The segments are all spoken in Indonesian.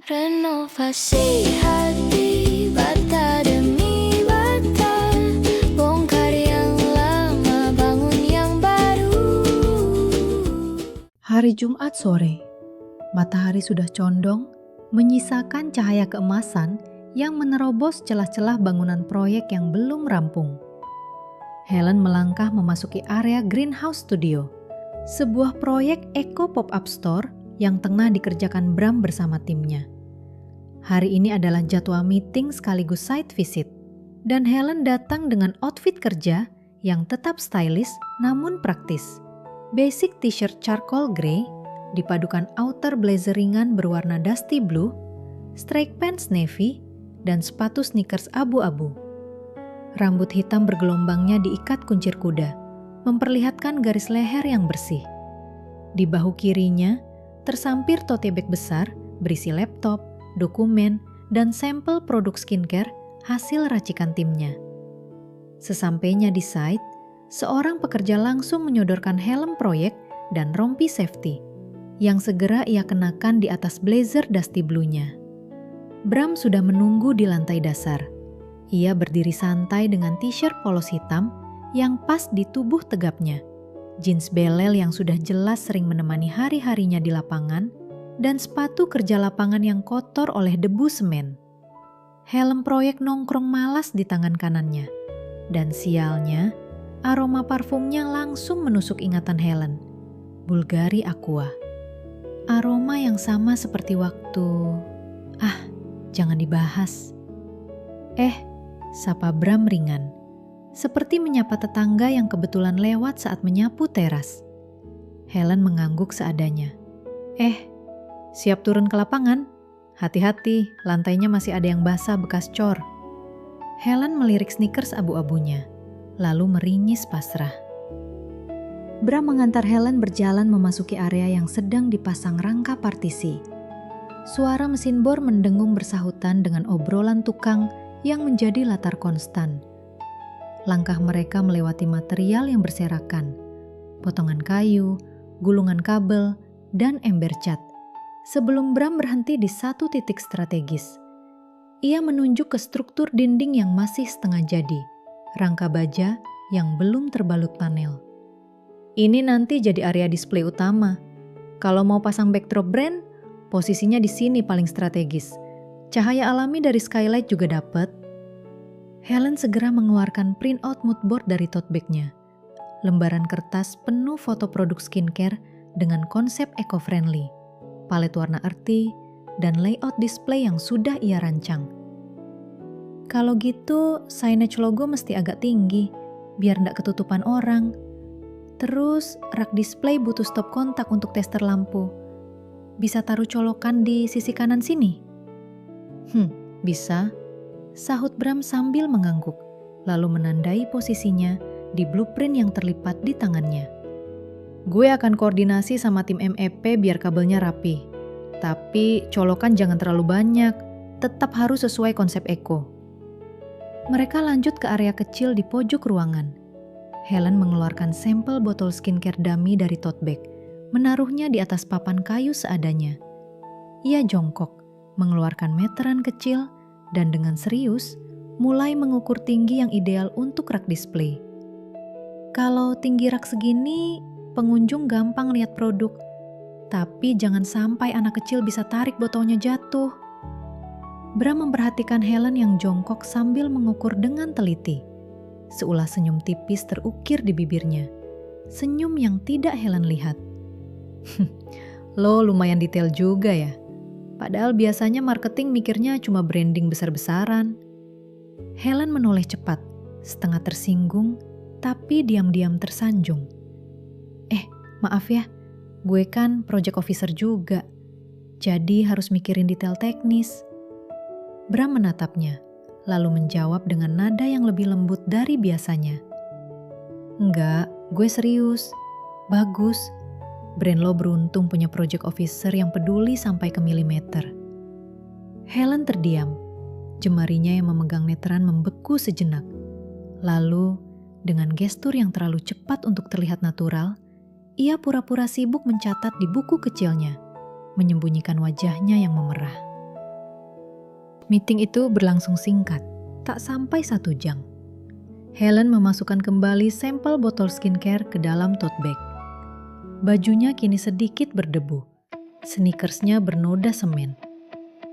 Renovasi hati bata demi bata, bongkar yang lama, bangun yang baru. Hari Jumat sore, matahari sudah condong, menyisakan cahaya keemasan yang menerobos celah-celah bangunan proyek yang belum rampung. Helen melangkah memasuki area Greenhouse Studio, sebuah proyek eco pop-up store yang tengah dikerjakan Bram bersama timnya. Hari ini adalah jadwal meeting sekaligus site visit, dan Helen datang dengan outfit kerja yang tetap stylish namun praktis. Basic t-shirt charcoal grey dipadukan outer blazer ringan berwarna dusty blue, straight pants navy, dan sepatu sneakers abu-abu. Rambut hitam bergelombangnya diikat kuncir kuda, memperlihatkan garis leher yang bersih. Di bahu kirinya tersampir tote bag besar berisi laptop, dokumen, dan sampel produk skincare hasil racikan timnya. Sesampainya di site, seorang pekerja langsung menyodorkan helm proyek dan rompi safety yang segera ia kenakan di atas blazer dusty blue-nya. Bram sudah menunggu di lantai dasar. Ia berdiri santai dengan t-shirt polos hitam yang pas di tubuh tegapnya, jeans belel yang sudah jelas sering menemani hari-harinya di lapangan, dan sepatu kerja lapangan yang kotor oleh debu semen. Helm proyek nongkrong malas di tangan kanannya, dan sialnya, aroma parfumnya langsung menusuk ingatan Helen. Bulgari Aqua. Aroma yang sama seperti waktu... jangan dibahas. Sapa Bram ringan. Seperti menyapa tetangga yang kebetulan lewat saat menyapu teras. Helen mengangguk seadanya. Siap turun ke lapangan? Hati-hati, lantainya masih ada yang basah bekas cor. Helen melirik sneakers abu-abunya, lalu meringis pasrah. Bram mengantar Helen berjalan memasuki area yang sedang dipasang rangka partisi. Suara mesin bor mendengung bersahutan dengan obrolan tukang yang menjadi latar konstan. Langkah mereka melewati material yang berserakan, potongan kayu, gulungan kabel, dan ember cat. Sebelum Bram berhenti di satu titik strategis. Ia menunjuk ke struktur dinding yang masih setengah jadi, rangka baja yang belum terbalut panel. Ini nanti jadi area display utama. Kalau mau pasang backdrop brand, posisinya di sini paling strategis. Cahaya alami dari skylight juga dapat. Helen segera mengeluarkan printout moodboard dari tote bag-nya. Lembaran kertas penuh foto produk skincare dengan konsep eco-friendly, palet warna earthy, dan layout display yang sudah ia rancang. Kalau gitu, signage logo mesti agak tinggi, biar nggak ketutupan orang. Terus, rak display butuh stop kontak untuk tester lampu. Bisa taruh colokan di sisi kanan sini? Bisa, sahut Bram sambil mengangguk, lalu menandai posisinya di blueprint yang terlipat di tangannya. Gue akan koordinasi sama tim MEP biar kabelnya rapi. Tapi colokan jangan terlalu banyak, tetap harus sesuai konsep eco. Mereka lanjut ke area kecil di pojok ruangan. Helen mengeluarkan sampel botol skincare dummy dari tote bag, menaruhnya di atas papan kayu seadanya. Ia jongkok, mengeluarkan meteran kecil, dan dengan serius mulai mengukur tinggi yang ideal untuk rak display. Kalau tinggi rak segini, pengunjung gampang lihat produk, tapi jangan sampai anak kecil bisa tarik botolnya jatuh. Bram memperhatikan Helen yang jongkok sambil mengukur dengan teliti. Seulah senyum tipis terukir di bibirnya. Senyum yang tidak Helen lihat. Lo lumayan detail juga ya. Padahal biasanya marketing mikirnya cuma branding besar-besaran. Helen menoleh cepat, setengah tersinggung, tapi diam-diam tersanjung. Maaf ya, gue kan project officer juga. Jadi harus mikirin detail teknis. Bram menatapnya, lalu menjawab dengan nada yang lebih lembut dari biasanya. Enggak, gue serius. Bagus. Brand lo beruntung punya project officer yang peduli sampai ke milimeter. Helen terdiam. Jemarinya yang memegang meteran membeku sejenak. Lalu, dengan gestur yang terlalu cepat untuk terlihat natural, ia pura-pura sibuk mencatat di buku kecilnya, menyembunyikan wajahnya yang memerah. Meeting itu berlangsung singkat, tak sampai 1 jam. Helen memasukkan kembali sampel botol skincare ke dalam tote bag. Bajunya kini sedikit berdebu, sneakersnya bernoda semen.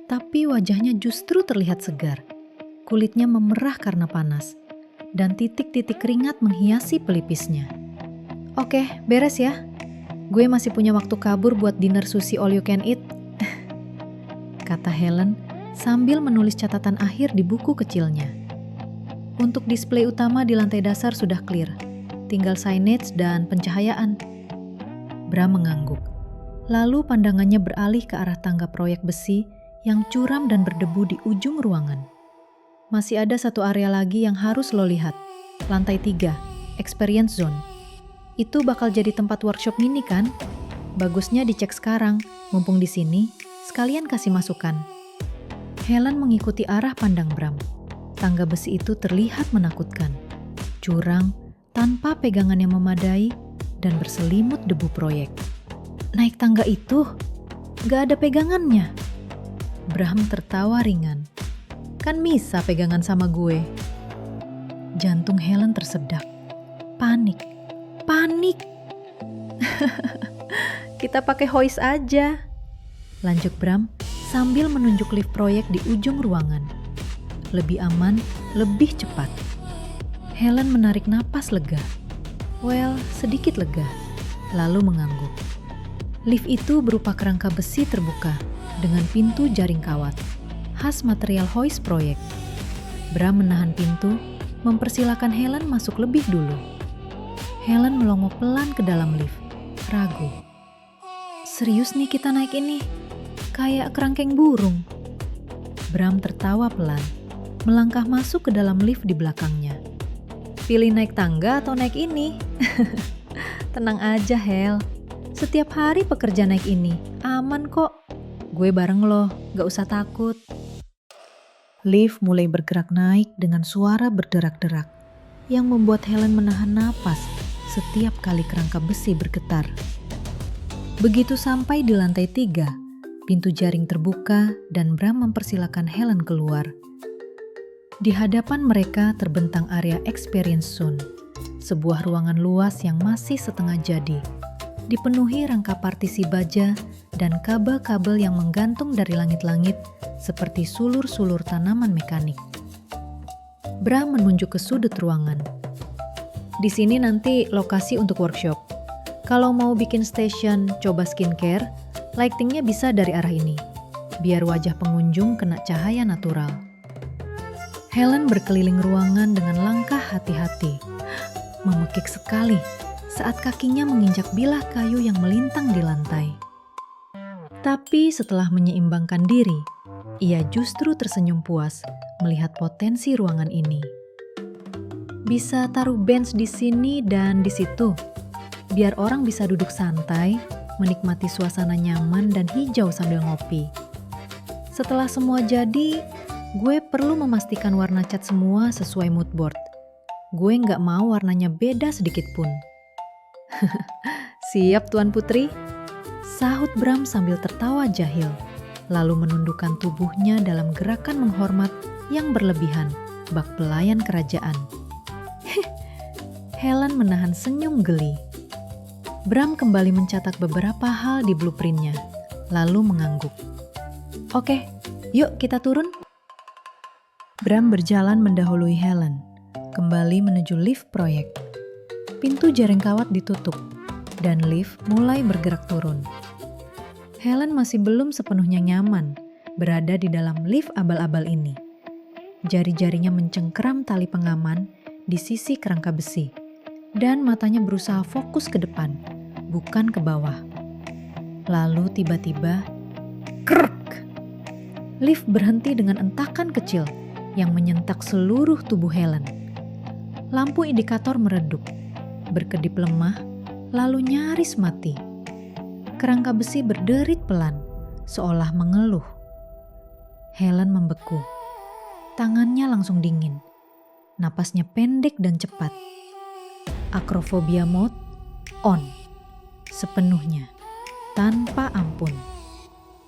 Tapi wajahnya justru terlihat segar. Kulitnya memerah karena panas, dan titik-titik keringat menghiasi pelipisnya. Oke, beres ya. Gue masih punya waktu kabur buat dinner sushi all you can eat. Kata Helen sambil menulis catatan akhir di buku kecilnya. Untuk display utama di lantai dasar sudah clear, tinggal signage dan pencahayaan. Bram mengangguk. Lalu pandangannya beralih ke arah tangga proyek besi yang curam dan berdebu di ujung ruangan. Masih ada satu area lagi yang harus lo lihat. Lantai 3, Experience Zone. Itu bakal jadi tempat workshop mini kan? Bagusnya dicek sekarang, mumpung di sini, sekalian kasih masukan. Helen mengikuti arah pandang Bram. Tangga besi itu terlihat menakutkan. Curang, tanpa pegangan yang memadai, dan berselimut debu proyek. Naik tangga itu? Gak ada pegangannya. Bram tertawa ringan. Kan bisa pegangan sama gue. Jantung Helen tersedak. Panik. Kita pakai hoist aja. Lanjut Bram sambil menunjuk lift proyek di ujung ruangan. Lebih aman, lebih cepat. Helen menarik napas lega. Well, sedikit lega. Lalu mengangguk. Lift itu berupa kerangka besi terbuka dengan pintu jaring kawat, khas material hoist proyek. Bram menahan pintu, mempersilakan Helen masuk lebih dulu. Helen melongo pelan ke dalam lift, ragu. Serius nih kita naik ini? Kayak kerangkeng burung. Bram tertawa pelan, melangkah masuk ke dalam lift di belakangnya. Pilih naik tangga atau naik ini? Tenang aja Hel, setiap hari pekerja naik ini, aman kok. Gue bareng lo, gak usah takut. Lift mulai bergerak naik dengan suara berderak-derak yang membuat Helen menahan napas setiap kali kerangka besi bergetar. Begitu sampai di lantai 3, pintu jaring terbuka dan Bram mempersilakan Helen keluar. Di hadapan mereka terbentang area Experience Zone, sebuah ruangan luas yang masih setengah jadi, dipenuhi rangka partisi baja dan kabel-kabel yang menggantung dari langit-langit seperti sulur-sulur tanaman mekanik. Bram menunjuk ke sudut ruangan. Di sini nanti lokasi untuk workshop. Kalau mau bikin station coba skincare, lightingnya bisa dari arah ini, biar wajah pengunjung kena cahaya natural. Helen berkeliling ruangan dengan langkah hati-hati, memekik sekali saat kakinya menginjak bilah kayu yang melintang di lantai. Tapi setelah menyeimbangkan diri, ia justru tersenyum puas melihat potensi ruangan ini. Bisa taruh bench di sini dan di situ, biar orang bisa duduk santai, menikmati suasana nyaman dan hijau sambil ngopi. Setelah semua jadi, gue perlu memastikan warna cat semua sesuai mood board. Gue nggak mau warnanya beda sedikit pun. Siap Tuan Putri? Sahut Bram sambil tertawa jahil, lalu menundukkan tubuhnya dalam gerakan menghormat yang berlebihan, bak pelayan kerajaan. Helen menahan senyum geli. Bram kembali mencatat beberapa hal di blueprintnya, lalu mengangguk. Oke, yuk kita turun. Bram berjalan mendahului Helen, kembali menuju lift proyek. Pintu jaring kawat ditutup, dan lift mulai bergerak turun. Helen masih belum sepenuhnya nyaman berada di dalam lift abal-abal ini. Jari-jarinya mencengkeram tali pengaman di sisi kerangka besi, dan matanya berusaha fokus ke depan, bukan ke bawah. Lalu tiba-tiba, krek! Lift berhenti dengan entakan kecil yang menyentak seluruh tubuh Helen. Lampu indikator meredup, berkedip lemah, lalu nyaris mati. Kerangka besi berderit pelan, seolah mengeluh. Helen membeku. Tangannya langsung dingin. Napasnya pendek dan cepat. Acrophobia mode on. Sepenuhnya, tanpa ampun.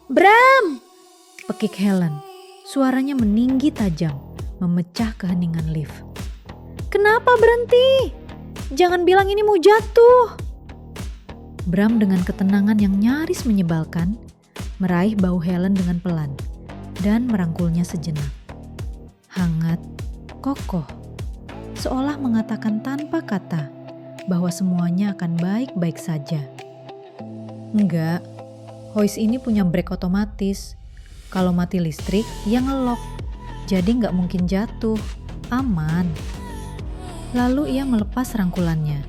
Bram! Pekik Helen. Suaranya meninggi tajam, memecah keheningan lift. "Kenapa berhenti? Jangan bilang ini mau jatuh." Bram dengan ketenangan yang nyaris menyebalkan, meraih bahu Helen dengan pelan dan merangkulnya sejenak. Hangat, kokoh, seolah mengatakan tanpa kata bahwa semuanya akan baik-baik saja. "Enggak, hoist ini punya brake otomatis. Kalau mati listrik, ya ngelok. Jadi nggak mungkin jatuh, aman." Lalu ia melepas rangkulannya,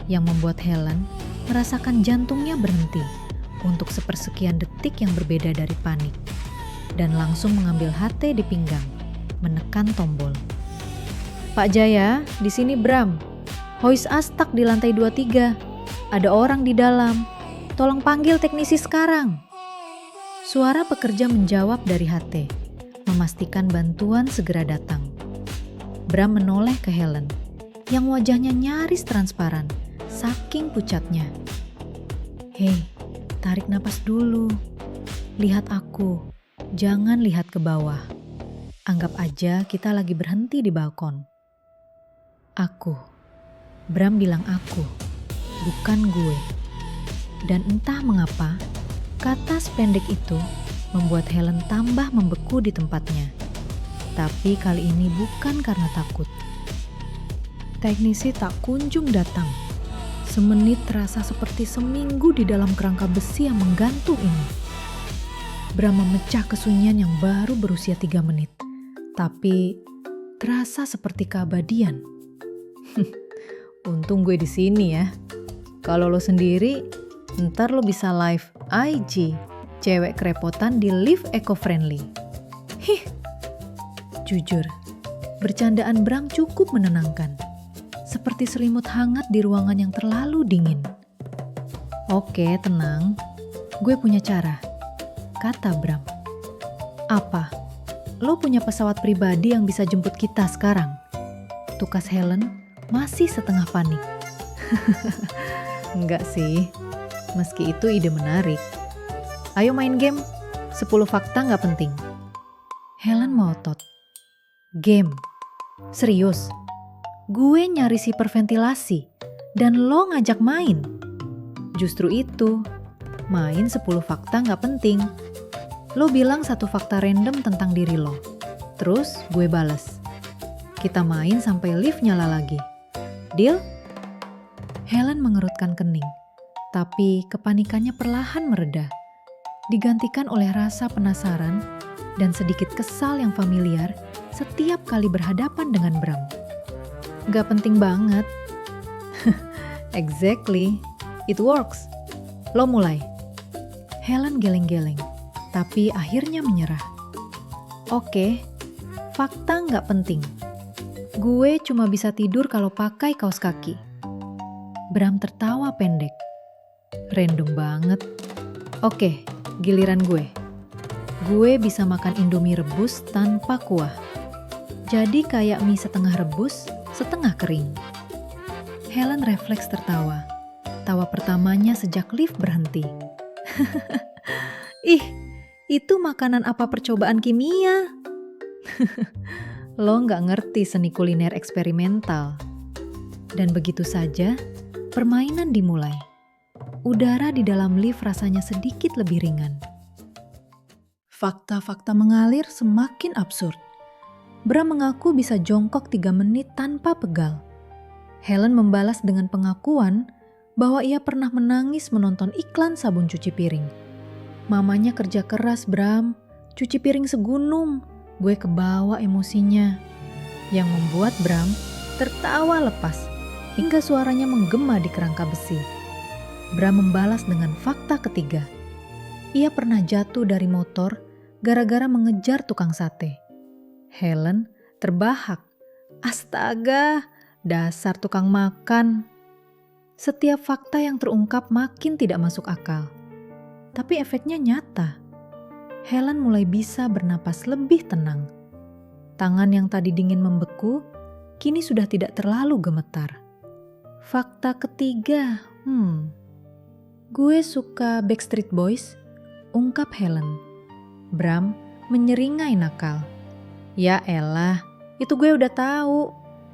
yang membuat Helen merasakan jantungnya berhenti untuk sepersekian detik yang berbeda dari panik, dan langsung mengambil HT di pinggang, menekan tombol. "Pak Jaya, di sini Bram. Hoist A stuck di lantai 23. Ada orang di dalam. Tolong panggil teknisi sekarang." Suara pekerja menjawab dari HT, memastikan bantuan segera datang. Bram menoleh ke Helen, yang wajahnya nyaris transparan, saking pucatnya. "Hei, tarik napas dulu. Lihat aku, jangan lihat ke bawah. Anggap aja kita lagi berhenti di balkon." "Aku." Bram bilang aku, bukan gue. Dan entah mengapa, kata sependek itu membuat Helen tambah membeku di tempatnya. Tapi kali ini bukan karena takut. Teknisi tak kunjung datang. Semenit terasa seperti seminggu di dalam kerangka besi yang menggantung ini. Bram memecah kesunyian yang baru berusia 3 menit. Tapi terasa seperti keabadian. Untung gue di sini ya. Kalau lo sendiri, ntar lo bisa live IG, cewek kerepotan di lift eco-friendly. Jujur, bercandaan Bram cukup menenangkan. Seperti selimut hangat di ruangan yang terlalu dingin. "Oke, tenang. Gue punya cara," kata Bram. "Apa? Lo punya pesawat pribadi yang bisa jemput kita sekarang?" Tukas Helen masih setengah panik. "Enggak sih, meski itu ide menarik. Ayo main game, 10 fakta nggak penting." Helen melotot. "Game? Serius? Gue nyari si hiperventilasi dan lo ngajak main?" "Justru itu, main 10 fakta nggak penting. Lo bilang 1 fakta random tentang diri lo. Terus gue bales. Kita main sampai lift nyala lagi. Deal?" Helen mengerutkan kening, tapi kepanikannya perlahan mereda, digantikan oleh rasa penasaran dan sedikit kesal yang familiar setiap kali berhadapan dengan Bram. "Gak penting banget." "Exactly, it works. Lo mulai." Helen geleng-geleng, tapi akhirnya menyerah. "Oke, fakta gak penting. Gue cuma bisa tidur kalau pakai kaos kaki." Bram tertawa pendek. "Random banget. Oke, giliran gue. Gue bisa makan Indomie rebus tanpa kuah. Jadi kayak mie setengah rebus, setengah kering." Helen refleks tertawa. Tawa pertamanya sejak lift berhenti. "Ih, itu makanan apa percobaan kimia?" "Lo nggak ngerti seni kuliner eksperimental." Dan begitu saja, permainan dimulai. Udara di dalam lift rasanya sedikit lebih ringan. Fakta-fakta mengalir semakin absurd. Bram mengaku bisa jongkok 3 menit tanpa pegal. Helen membalas dengan pengakuan bahwa ia pernah menangis menonton iklan sabun cuci piring. "Mamanya kerja keras, Bram. Cuci piring segunung." Gue kebawa emosinya. Yang membuat Bram tertawa lepas hingga suaranya menggema di kerangka besi. Bram membalas dengan fakta ketiga. Ia pernah jatuh dari motor gara-gara mengejar tukang sate. Helen terbahak. "Astaga, dasar tukang makan." Setiap fakta yang terungkap makin tidak masuk akal. Tapi efeknya nyata. Helen mulai bisa bernapas lebih tenang. Tangan yang tadi dingin membeku, kini sudah tidak terlalu gemetar. Fakta ketiga, gue suka Backstreet Boys, ungkap Helen. Bram menyeringai nakal. Ya elah, itu gue udah tahu.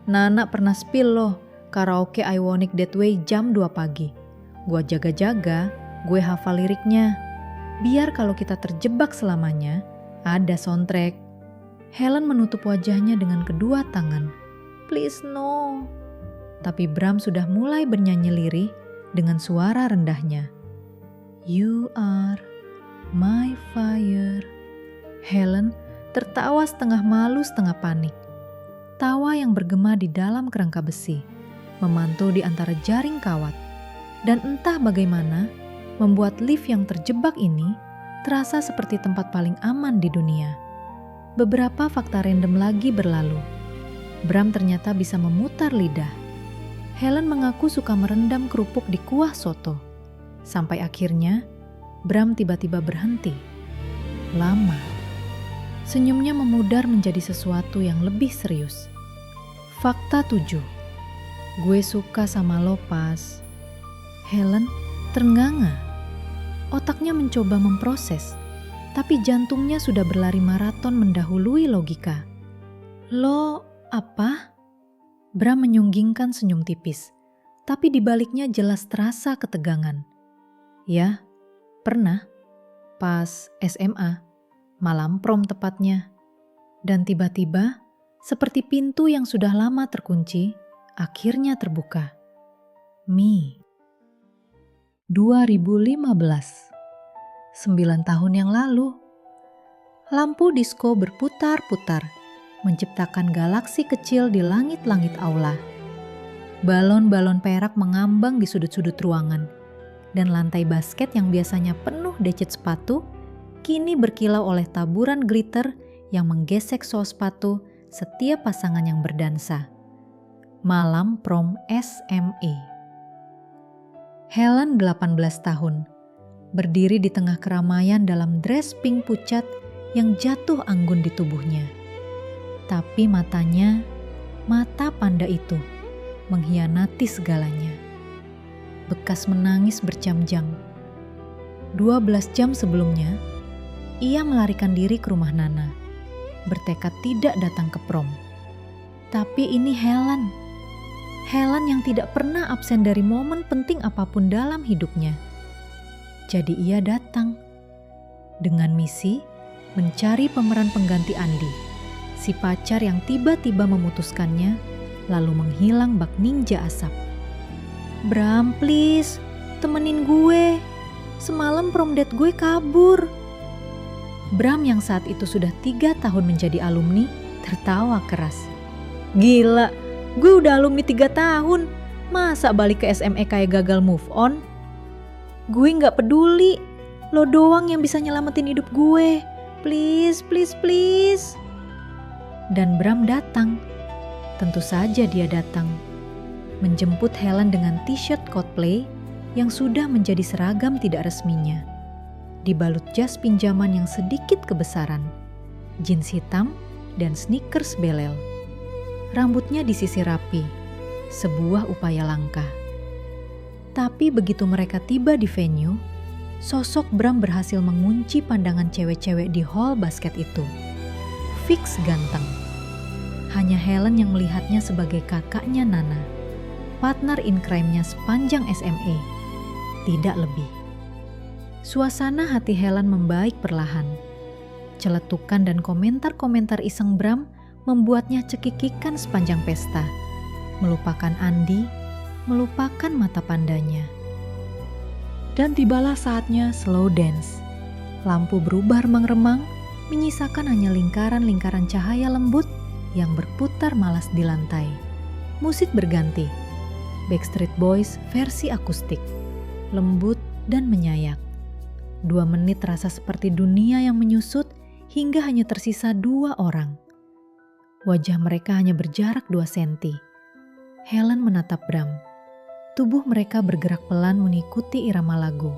Nana pernah spill loh karaoke I Want It That Way jam 2 pagi. Gue jaga-jaga, gue hafal liriknya. Biar kalau kita terjebak selamanya, ada soundtrack. Helen menutup wajahnya dengan kedua tangan. Please no. Tapi Bram sudah mulai bernyanyi lirih dengan suara rendahnya. You are my fire. Helen tertawa setengah malu setengah panik. Tawa yang bergema di dalam kerangka besi, memantul di antara jaring kawat. Dan entah bagaimana, membuat lift yang terjebak ini terasa seperti tempat paling aman di dunia. Beberapa fakta random lagi berlalu. Bram ternyata bisa memutar lidah. Helen mengaku suka merendam kerupuk di kuah soto. Sampai akhirnya, Bram tiba-tiba berhenti. Lama. Senyumnya memudar menjadi sesuatu yang lebih serius. Fakta 7. Gue suka sama lo pas. Helen terenganga. Otaknya mencoba memproses, tapi jantungnya sudah berlari maraton mendahului logika. Lo apa? Bram menyunggingkan senyum tipis, tapi di baliknya jelas terasa ketegangan. Ya, pernah. Pas SMA, malam prom tepatnya. Dan tiba-tiba, seperti pintu yang sudah lama terkunci, akhirnya terbuka. Mi. 2015. 9 tahun yang lalu. Lampu disko berputar-putar, menciptakan galaksi kecil di langit-langit aula. Balon-balon perak mengambang di sudut-sudut ruangan, dan lantai basket yang biasanya penuh decit sepatu, kini berkilau oleh taburan glitter yang menggesek sol sepatu setiap pasangan yang berdansa. Malam prom SMA. Helen 18 tahun, berdiri di tengah keramaian dalam dress pink pucat yang jatuh anggun di tubuhnya. Tapi matanya, mata panda itu, mengkhianati segalanya. Bekas menangis berjam-jam. 12 jam sebelumnya, ia melarikan diri ke rumah Nana, bertekad tidak datang ke prom. Tapi ini Helen. Helen yang tidak pernah absen dari momen penting apapun dalam hidupnya. Jadi ia datang dengan misi mencari pemeran pengganti Andi, si pacar yang tiba-tiba memutuskannya lalu menghilang bak ninja asap. Bram, please, temenin gue. Semalam prom date gue kabur. Bram yang saat itu sudah 3 tahun menjadi alumni tertawa keras. Gila, gue udah alumni 3 tahun. Masa balik ke SMA kayak gagal move on? Gue gak peduli. Lo doang yang bisa nyelamatin hidup gue. Please, please, please. Dan Bram datang. Tentu saja dia datang. Menjemput Helen dengan t-shirt Coldplay yang sudah menjadi seragam tidak resminya. Dibalut jas pinjaman yang sedikit kebesaran. Jeans hitam dan sneakers belel. Rambutnya disisir rapi, sebuah upaya langka. Tapi begitu mereka tiba di venue, sosok Bram berhasil mengunci pandangan cewek-cewek di hall basket itu. Fix ganteng. Hanya Helen yang melihatnya sebagai kakaknya Nana, partner in crime-nya sepanjang SMA. Tidak lebih. Suasana hati Helen membaik perlahan. Celetukan dan komentar-komentar iseng Bram membuatnya cekikikan sepanjang pesta. Melupakan Andi, melupakan mata pandanya. Dan tibalah saatnya slow dance. Lampu berubah remang-remang, menyisakan hanya lingkaran-lingkaran cahaya lembut yang berputar malas di lantai. Musik berganti. Backstreet Boys versi akustik. Lembut dan menyayak. 2 menit terasa seperti dunia yang menyusut hingga hanya tersisa 2 orang. Wajah mereka hanya berjarak 2 senti. Helen menatap Bram. Tubuh mereka bergerak pelan mengikuti irama lagu.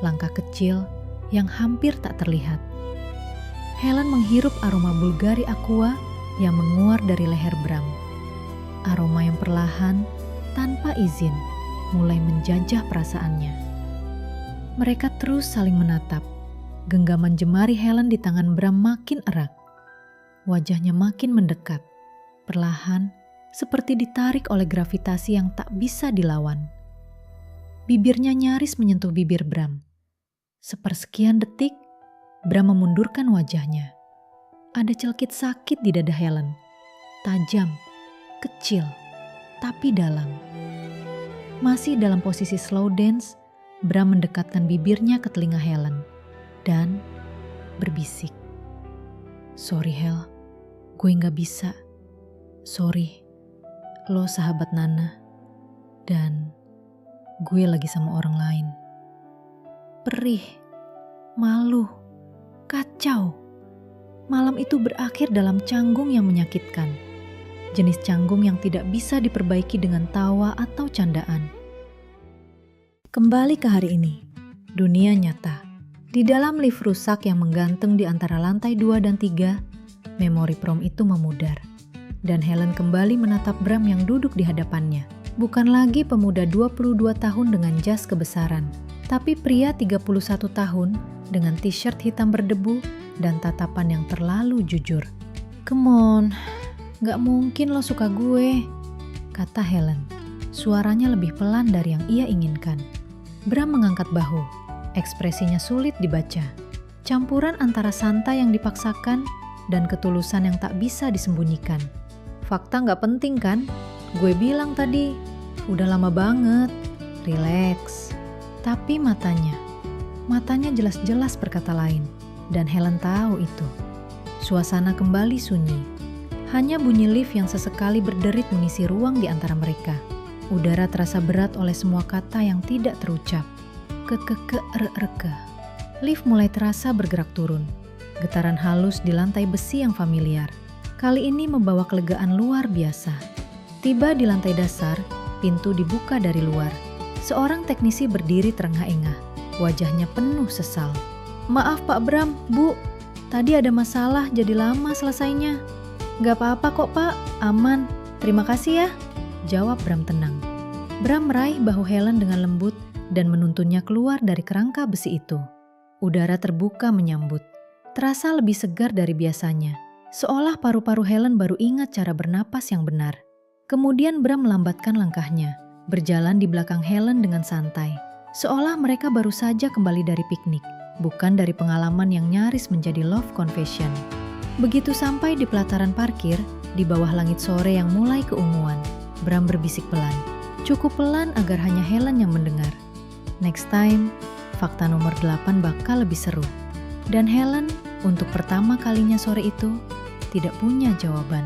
Langkah kecil yang hampir tak terlihat. Helen menghirup aroma Bulgari Aqua yang menguar dari leher Bram. Aroma yang perlahan, tanpa izin, mulai menjajah perasaannya. Mereka terus saling menatap. Genggaman jemari Helen di tangan Bram makin erat. Wajahnya makin mendekat, perlahan seperti ditarik oleh gravitasi yang tak bisa dilawan. Bibirnya nyaris menyentuh bibir Bram. Sepersekian detik, Bram memundurkan wajahnya. Ada celkit sakit di dada Helen. Tajam, kecil, tapi dalam. Masih dalam posisi slow dance, Bram mendekatkan bibirnya ke telinga Helen dan berbisik. "Sorry Hel, gue gak bisa. Sorry, lo sahabat Nana. Dan gue lagi sama orang lain." Perih, malu, kacau. Malam itu berakhir dalam canggung yang menyakitkan. Jenis canggung yang tidak bisa diperbaiki dengan tawa atau candaan. Kembali ke hari ini, dunia nyata. Di dalam lift rusak yang menggantung di antara lantai 2 dan 3, memori prom itu memudar. Dan Helen kembali menatap Bram yang duduk di hadapannya. Bukan lagi pemuda 22 tahun dengan jas kebesaran, tapi pria 31 tahun dengan t-shirt hitam berdebu dan tatapan yang terlalu jujur. "Come on, gak mungkin lo suka gue," kata Helen. Suaranya lebih pelan dari yang ia inginkan. Bram mengangkat bahu. Ekspresinya sulit dibaca. Campuran antara santai yang dipaksakan dan ketulusan yang tak bisa disembunyikan. "Fakta gak penting kan? Gue bilang tadi, udah lama banget. Relax." Tapi matanya jelas-jelas berkata lain. Dan Helen tahu itu. Suasana kembali sunyi. Hanya bunyi lift yang sesekali berderit mengisi ruang di antara mereka. Udara terasa berat oleh semua kata yang tidak terucap. Ke-ke-ke-re-reke. Lift mulai terasa bergerak turun. Getaran halus di lantai besi yang familiar. Kali ini membawa kelegaan luar biasa. Tiba di lantai dasar, pintu dibuka dari luar. Seorang teknisi berdiri terengah-engah. Wajahnya penuh sesal. "Maaf Pak Bram, Bu. Tadi ada masalah jadi lama selesainya." "Gak apa-apa kok Pak, aman. Terima kasih ya," jawab Bram tenang. Bram meraih bahu Helen dengan lembut dan menuntunnya keluar dari kerangka besi itu. Udara terbuka menyambut. Terasa lebih segar dari biasanya. Seolah paru-paru Helen baru ingat cara bernapas yang benar. Kemudian Bram melambatkan langkahnya, berjalan di belakang Helen dengan santai. Seolah mereka baru saja kembali dari piknik, bukan dari pengalaman yang nyaris menjadi love confession. Begitu sampai di pelataran parkir, di bawah langit sore yang mulai keunguan, Bram berbisik pelan. Cukup pelan agar hanya Helen yang mendengar. Next time, fakta nomor 8 bakal lebih seru. Dan Helen, untuk pertama kalinya sore itu, tidak punya jawaban.